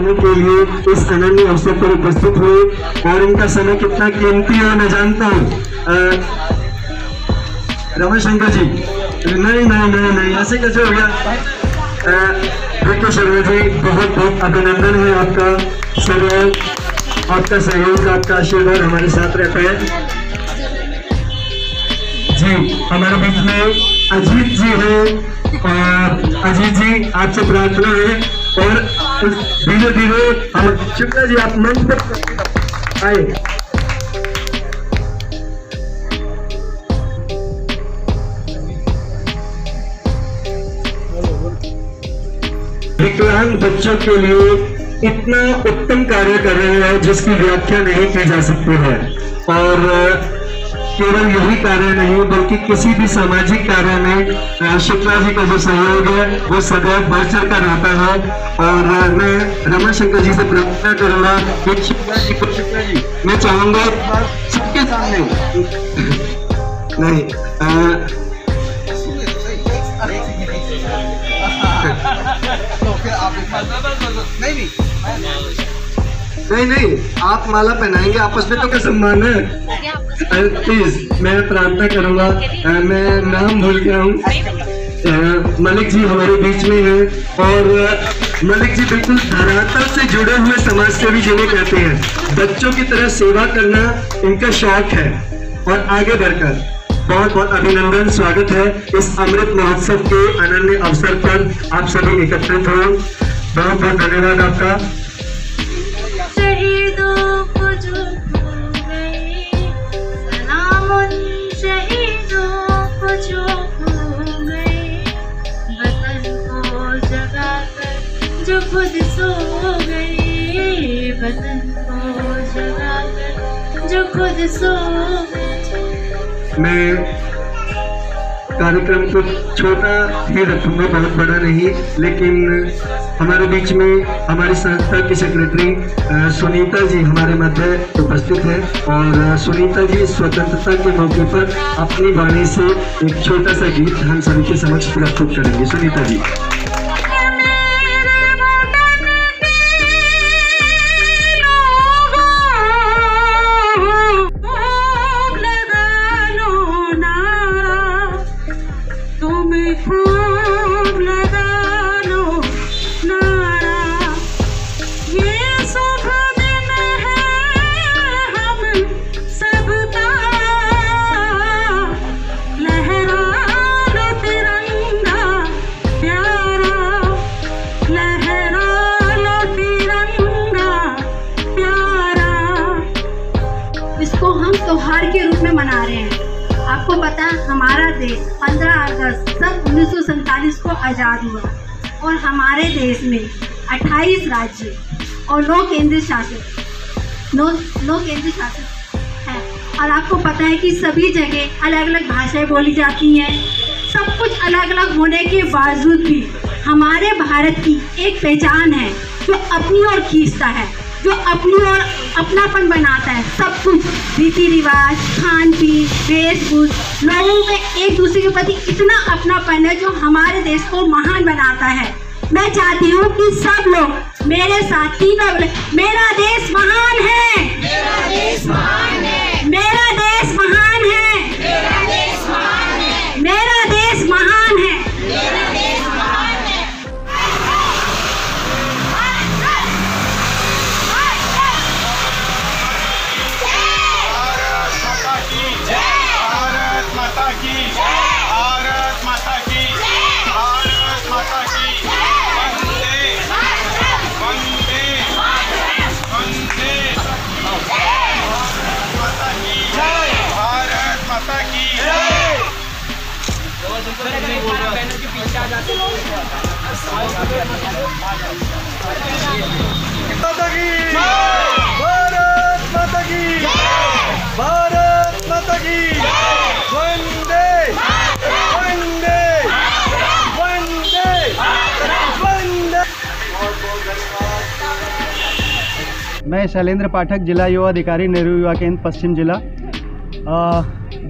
करने के लिए इस अनन्य अवसर पर उपस्थित हुए और इनका समय कितना कीमती है मैं जानता हूँ। रमाशंकर जी, नहीं ऐसे कैसे हो गया? देखो शर्मा जी, बहुत बहुत अभिनंदन है आपका। सर, आपका सहयोग, आपका आशीर्वाद हमारे साथ रहता है जी। हमारे बीच में अजीत जी है और अजीत जी आपसे प्रार्थना है और धीरे धीरे हम शुक्ला जी आप मंच पर आए। विकलांग बच्चों के लिए इतना उत्तम कार्य कर रहे हैं जिसकी व्याख्या नहीं की जा सकती है। और केवल यही कार्य नहीं बल्कि किसी भी सामाजिक कार्य में शुक्ला जी का जो सहयोग है वो सदैव बढ़ चढ़ कर रहता है। और मैं रमाशंकर जी से प्रार्थना करूंगा कि शुक्ला जी मैं चाहूंगा सबके सामने नहीं आप माला पहनाएंगे, आपस में तो क्या सम्मान है। प्लीज मैं प्रार्थना करूंगा, मैं नाम भूल गया हूँ। मलिक जी हमारे बीच में हैं और मलिक जी बिल्कुल धरातल से जुड़े हुए समाज सेवी जिन्हें कहते हैं। बच्चों की तरह सेवा करना इनका शौक है और आगे बढ़कर बहुत बहुत अभिनंदन, स्वागत है इस अमृत महोत्सव के अनन्य अवसर पर आप सभी एकत्रित हो। बहुत बहुत धन्यवाद आपका। शहीदों को जो गए, सलाम उन शहीदों को जो गए, वतन को जगा कर जो खुद सो गए, वतन को जगा कर जो खुद सो गए। मैं कार्यक्रम को छोटा ही रखूंगा, बहुत बड़ा नहीं, लेकिन हमारे बीच में हमारी संस्था की सेक्रेटरी सुनीता जी हमारे मध्य उपस्थित है और सुनीता जी स्वतंत्रता के मौके पर अपनी वाणी से एक छोटा सा गीत हम सभी के समक्ष प्रस्तुत करेंगे। सुनीता जी। त्योहार के रूप में मना रहे हैं। आपको पता है हमारा देश 15 अगस्त सन 1947 को आज़ाद हुआ और हमारे देश में 28 राज्य और 9 केंद्र शासित है। और आपको पता है कि सभी जगह अलग अलग भाषाएं बोली जाती हैं। सब कुछ अलग अलग होने के बावजूद भी हमारे भारत की एक पहचान है जो अपनी ओर खींचता है, जो अपनी ओर अपनापन बनाता है। सब कुछ रीति रिवाज, खान पीन, वेशभूषा, लोगों में एक दूसरे के प्रति इतना अपनापन है जो हमारे देश को महान बनाता है। मैं चाहती हूँ कि सब लोग मेरे साथ तीनों बोले, मेरा देश महान है, मेरा देश महान है, मेरा देश महान है, मेरा देश महान है, मेरा देश महान है, मेरा देश महान है। भारत माता की वंदे वंदे वंदे वंदे। मैं शैलेंद्र पाठक, जिला युवा अधिकारी, नेहरू युवा केंद्र, पश्चिम जिला।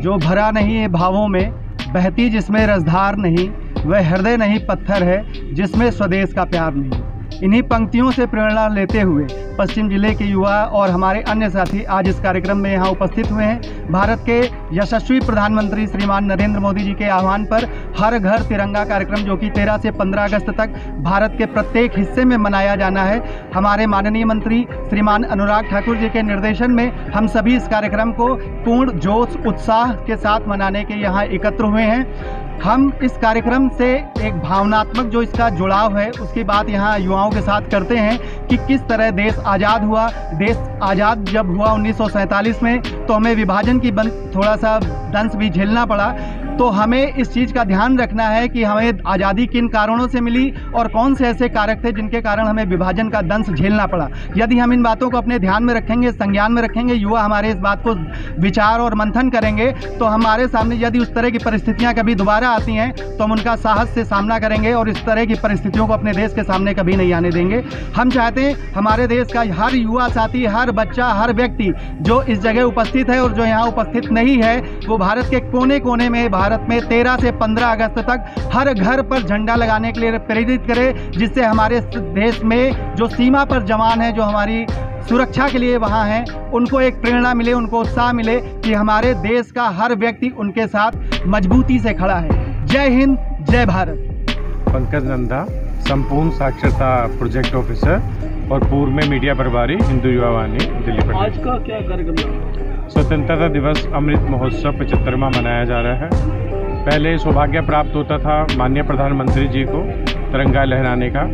जो भरा नहीं है भावों में, बहती जिसमें रसधार नहीं, वह हृदय नहीं पत्थर है जिसमें स्वदेश का प्यार नहीं। इन्हीं पंक्तियों से प्रेरणा लेते हुए पश्चिम जिले के युवा और हमारे अन्य साथी आज इस कार्यक्रम में यहाँ उपस्थित हुए हैं। भारत के यशस्वी प्रधानमंत्री श्रीमान नरेंद्र मोदी जी के आह्वान पर हर घर तिरंगा कार्यक्रम जो कि 13 से 15 अगस्त तक भारत के प्रत्येक हिस्से में मनाया जाना है, हमारे माननीय मंत्री श्रीमान अनुराग ठाकुर जी के निर्देशन में हम सभी इस कार्यक्रम को पूर्ण जोश उत्साह के साथ मनाने के यहाँ एकत्र हुए हैं। हम इस कार्यक्रम से एक भावनात्मक जो इसका जुड़ाव है उसकी बात यहाँ युवाओं के साथ करते हैं कि किस तरह देश आज़ाद हुआ। देश आज़ाद जब हुआ 1947 में तो हमें विभाजन की थोड़ा सा दंश भी झेलना पड़ा। तो हमें इस चीज़ का ध्यान रखना है कि हमें आज़ादी किन कारणों से मिली और कौन से ऐसे कारक थे जिनके कारण हमें विभाजन का दंश झेलना पड़ा। यदि हम इन बातों को अपने ध्यान में रखेंगे, संज्ञान में रखेंगे, युवा हमारे इस बात को विचार और मंथन करेंगे तो हमारे सामने यदि उस तरह की परिस्थितियाँ कभी दोबारा आती हैं तो हम उनका साहस से सामना करेंगे और इस तरह की परिस्थितियों को अपने देश के सामने कभी नहीं आने देंगे। हम चाहते हैं हमारे देश का हर युवा साथी, हर बच्चा, हर व्यक्ति जो इस जगह उपस्थित है और जो यहाँ उपस्थित नहीं है वो भारत के कोने कोने में भारत में 13 से 15 अगस्त तक हर घर पर झंडा लगाने के लिए प्रेरित करे, जिससे हमारे देश में जो सीमा पर जवान हैं, जो हमारी सुरक्षा के लिए वहाँ हैं, उनको एक प्रेरणा मिले, उनको उत्साह मिले कि हमारे देश का हर व्यक्ति उनके साथ मजबूती से खड़ा है। जय हिंद, जय भारत। पंकज नंदा, संपूर्ण साक्षरता प्रोजेक्ट ऑफिसर और पूर्व में मीडिया प्रभारी हिंदू युवा वाहिनी दिल्ली प्रदेश। आज का क्या कार्यक्रम? स्वतंत्रता दिवस अमृत महोत्सव 75वां मनाया जा रहा है। पहले सौभाग्य प्राप्त होता था माननीय प्रधानमंत्री जी को तिरंगा लहराने का,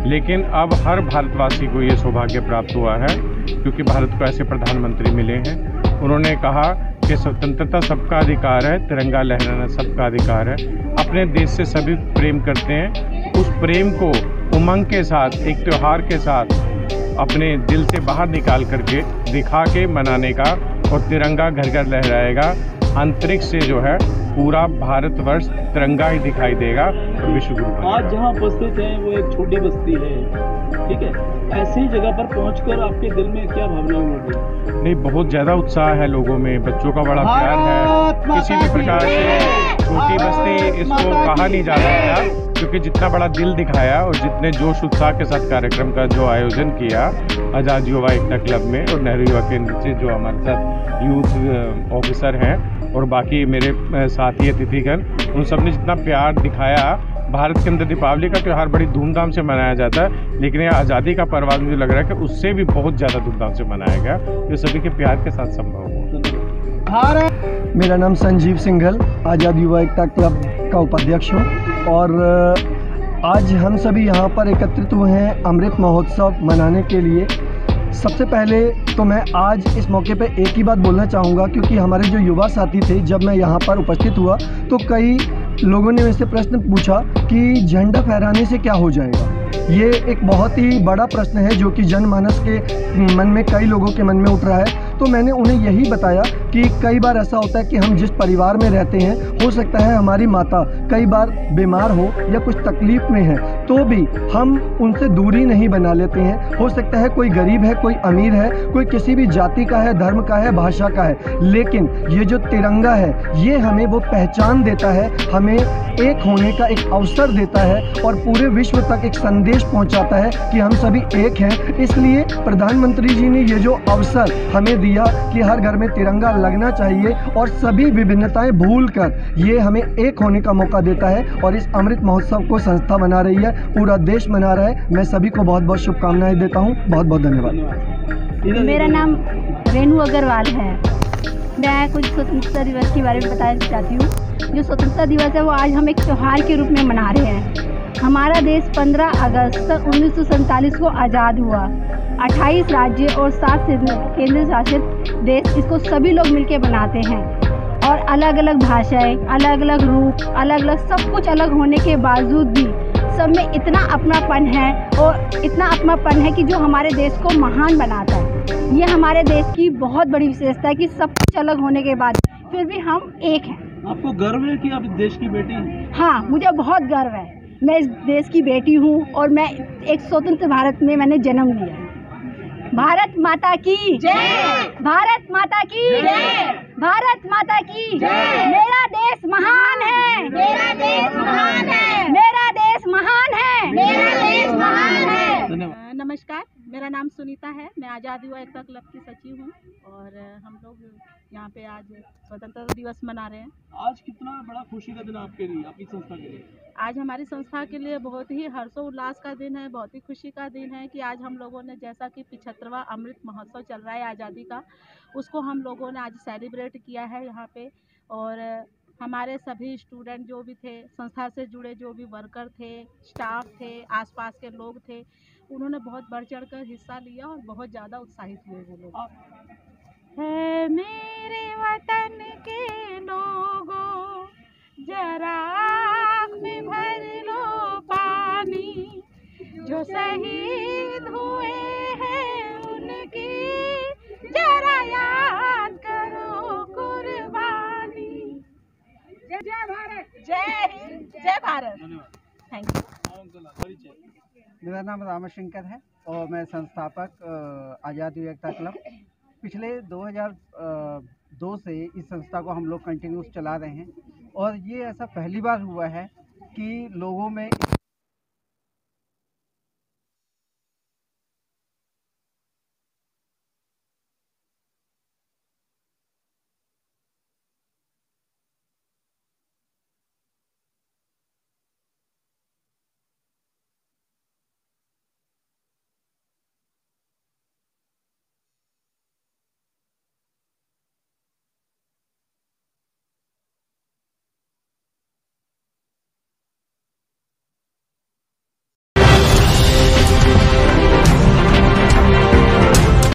लेकिन अब हर भारतवासी को ये सौभाग्य प्राप्त हुआ है क्योंकि भारत को ऐसे प्रधानमंत्री मिले हैं। उन्होंने कहा कि स्वतंत्रता सबका अधिकार है, तिरंगा लहराना सबका अधिकार है। अपने देश से सभी प्रेम करते हैं, उस प्रेम को उमंग के साथ, एक त्यौहार के साथ अपने दिल से बाहर निकाल करके दिखा के मनाने का, और तिरंगा घर घर लहराएगा। अंतरिक्ष से जो है पूरा भारतवर्ष तिरंगा ही दिखाई देगा और विश्व गुरु। आज जहाँ उपस्थित हैं वो एक छोटी बस्ती है, ठीक है, ऐसी जगह पर पहुंचकर आपके दिल में क्या भावना होगी? नहीं, बहुत ज़्यादा उत्साह है लोगों में, बच्चों का बड़ा प्यार है। किसी भी प्रकार से छोटी बस्ती इसको कहा नहीं जा सकता क्योंकि जितना बड़ा दिल दिखाया और जितने जोश उत्साह के साथ कार्यक्रम का जो आयोजन किया आज़ाद युवा एकता क्लब में और नेहरू युवा केंद्र से जो हमारे साथ यूथ ऑफिसर हैं और बाकी मेरे साथी अतिथिगण, उन सब ने जितना प्यार दिखाया। भारत के अंदर दीपावली का त्यौहार बड़ी धूमधाम से मनाया जाता है, लेकिन ये आज़ादी का पर्व मुझे लग रहा है कि उससे भी बहुत ज़्यादा धूमधाम से मनाया गया, जो सभी के प्यार के साथ संभव हुआ। मेरा नाम संजीव सिंघल, आज़ाद युवा एकता क्लब का उपाध्यक्ष हूँ और आज हम सभी यहाँ पर एकत्रित हुए हैं अमृत महोत्सव मनाने के लिए। सबसे पहले तो मैं आज इस मौके पे एक ही बात बोलना चाहूँगा, क्योंकि हमारे जो युवा साथी थे, जब मैं यहाँ पर उपस्थित हुआ तो कई लोगों ने मुझसे प्रश्न पूछा कि झंडा फहराने से क्या हो जाएगा। ये एक बहुत ही बड़ा प्रश्न है जो कि जनमानस के मन में, कई लोगों के मन में उठ रहा है। तो मैंने उन्हें यही बताया कि कई बार ऐसा होता है कि हम जिस परिवार में रहते हैं, हो सकता है हमारी माता कई बार बीमार हो या कुछ तकलीफ़ में है, तो भी हम उनसे दूरी नहीं बना लेते हैं। हो सकता है कोई गरीब है, कोई अमीर है, कोई किसी भी जाति का है, धर्म का है, भाषा का है, लेकिन ये जो तिरंगा है ये हमें वो पहचान देता है, हमें एक होने का एक अवसर देता है और पूरे विश्व तक एक संदेश पहुंचाता है कि हम सभी एक हैं। इसलिए प्रधानमंत्री जी ने ये जो अवसर हमें दिया कि हर घर में तिरंगा लगना चाहिए और सभी विभिन्नताएं भूलकर ये हमें एक होने का मौका देता है, और इस अमृत महोत्सव को संस्था मना रही है, पूरा देश मना रहा है। मैं सभी को बहुत बहुत शुभकामनाएं देता हूँ। बहुत बहुत धन्यवाद। मेरा नाम रेनू अग्रवाल है। मैं कुछ स्वतंत्रता दिवस के बारे में बताना चाहती हूँ। जो स्वतंत्रता दिवस है वो आज हम एक त्यौहार के रूप में मना रहे हैं। हमारा देश 15 अगस्त 1947 को आज़ाद हुआ। 28 राज्य और 7 केंद्र शासित देश इसको सभी लोग मिलकर बनाते हैं, और अलग अलग भाषाएं, अलग अलग रूप, अलग अलग सब कुछ अलग होने के बावजूद भी सब में इतना अपनापन है, और इतना अपनापन है कि जो हमारे देश को महान बनाता है। ये हमारे देश की बहुत बड़ी विशेषता है कि सब कुछ अलग होने के बाद फिर भी हम एक हैं। आपको गर्व है कि आप इस देश की बेटी हैं? हाँ, मुझे बहुत गर्व है। मैं इस देश की बेटी हूँ और मैं एक स्वतंत्र भारत में मैंने जन्म लिया है। भारत माता की जय! भारत माता की जय! भारत माता की जय! मेरा देश महान है, मेरा देश महान है, मेरा देश महान है, मेरा देश महान है। आज़ाद युवा एकता क्लब की सचिव हूँ और हम लोग यहाँ पे आज स्वतंत्रता दिवस मना रहे हैं। आज कितना बड़ा खुशी का दिन आपके लिए, आपकी संस्था के लिए? आज हमारी संस्था के लिए बहुत ही हर्षोल्लास का दिन है, बहुत ही खुशी का दिन है कि आज हम लोगों ने, जैसा कि 75वां अमृत महोत्सव चल रहा है आज़ादी का, उसको हम लोगों ने आज सेलिब्रेट किया है यहाँ पे। और हमारे सभी स्टूडेंट जो भी थे, संस्था से जुड़े जो भी वर्कर थे, स्टाफ थे, आसपास के लोग थे, उन्होंने बहुत बढ़ चढ़ कर हिस्सा लिया और बहुत ज़्यादा उत्साहित हुए वो लोग। है मेरे वतन के लोगों जरा आँख में भर लो पानी, जो शहीद हुए हैं उनकी जरा याद करो कुर्बानी। जय भारत, जय हिंद, जय भारत। Thank you. मेरा नाम रामशंकर है और मैं संस्थापक आज़ाद युवा एकता क्लब। पिछले 2002 से इस संस्था को हम लोग कंटिन्यूस चला रहे हैं और ये ऐसा पहली बार हुआ है कि लोगों में